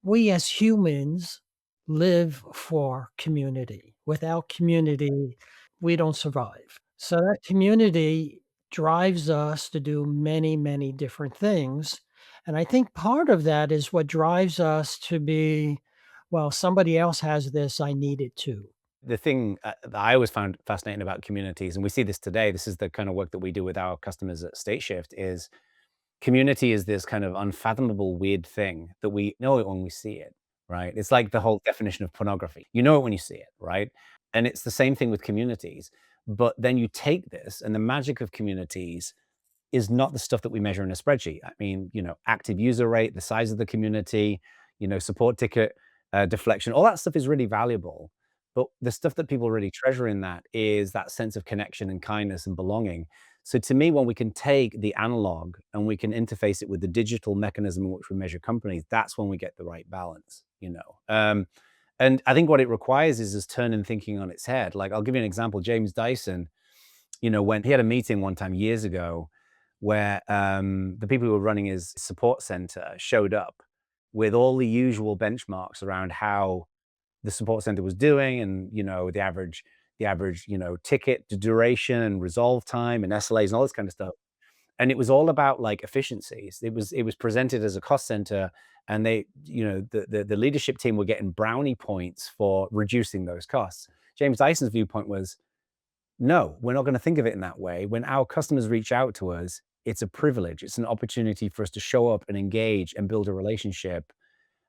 we as humans live for community. Without community, we don't survive. So that community drives us to do many, many different things. And I think part of that is what drives us to be, well, somebody else has this, I need it too. The thing that I always found fascinating about communities, and we see this today, this is the kind of work that we do with our customers at StateShift, is community is this kind of unfathomable weird thing that we know it when we see it, right? It's like the whole definition of pornography. You know it when you see it, right? And it's the same thing with communities. But then you take this, and the magic of communities is not the stuff that we measure in a spreadsheet. I mean, active user rate, the size of the community, support ticket deflection, all that stuff is really valuable. But the stuff that people really treasure in that is that sense of connection and kindness and belonging. So to me, when we can take the analog and we can interface it with the digital mechanism in which we measure companies, that's when we get the right balance. And I think what it requires is us turning thinking on its head. Like, I'll give you an example. James Dyson, when he had a meeting one time years ago where the people who were running his support center showed up with all the usual benchmarks around how the support center was doing, and the average ticket duration and resolve time and SLAs and all this kind of stuff. And it was all about like efficiencies. It was presented as a cost center, and the leadership team were getting brownie points for reducing those costs. James Dyson's viewpoint was, no, we're not going to think of it in that way. When our customers reach out to us, it's a privilege. It's an opportunity for us to show up and engage and build a relationship.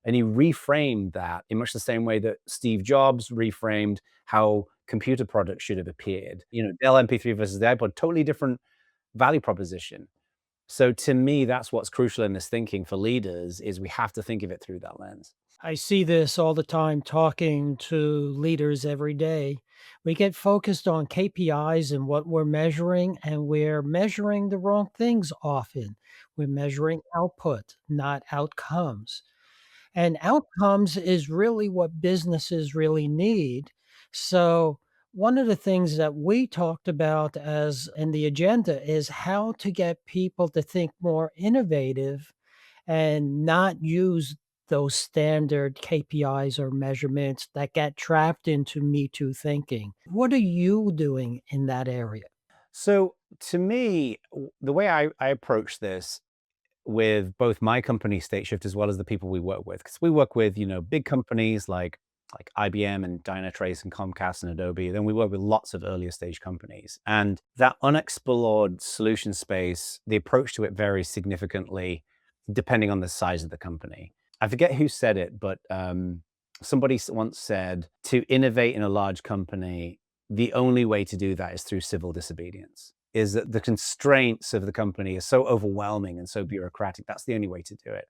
And he reframed that in much the same way that Steve Jobs reframed how computer products should have appeared. Dell MP3 versus the iPod, totally different value proposition. So to me, that's what's crucial in this thinking for leaders is we have to think of it through that lens. I see this all the time talking to leaders every day. We get focused on KPIs and what we're measuring, and we're measuring the wrong things often. We're measuring output, not outcomes. And outcomes is really what businesses really need. So, one of the things that we talked about as in the agenda is how to get people to think more innovative and not use those standard KPIs or measurements that get trapped into Me Too thinking. What are you doing in that area? So to me, the way I approach this with both my company StateShift as well as the people we work with, because we work with big companies like IBM and Dynatrace and Comcast and Adobe. Then we work with lots of earlier stage companies, and that unexplored solution space, the approach to it varies significantly depending on the size of the company. I forget who said it, but somebody once said to innovate in a large company, the only way to do that is through civil disobedience. Is that the constraints of the company are so overwhelming and so bureaucratic. That's the only way to do it.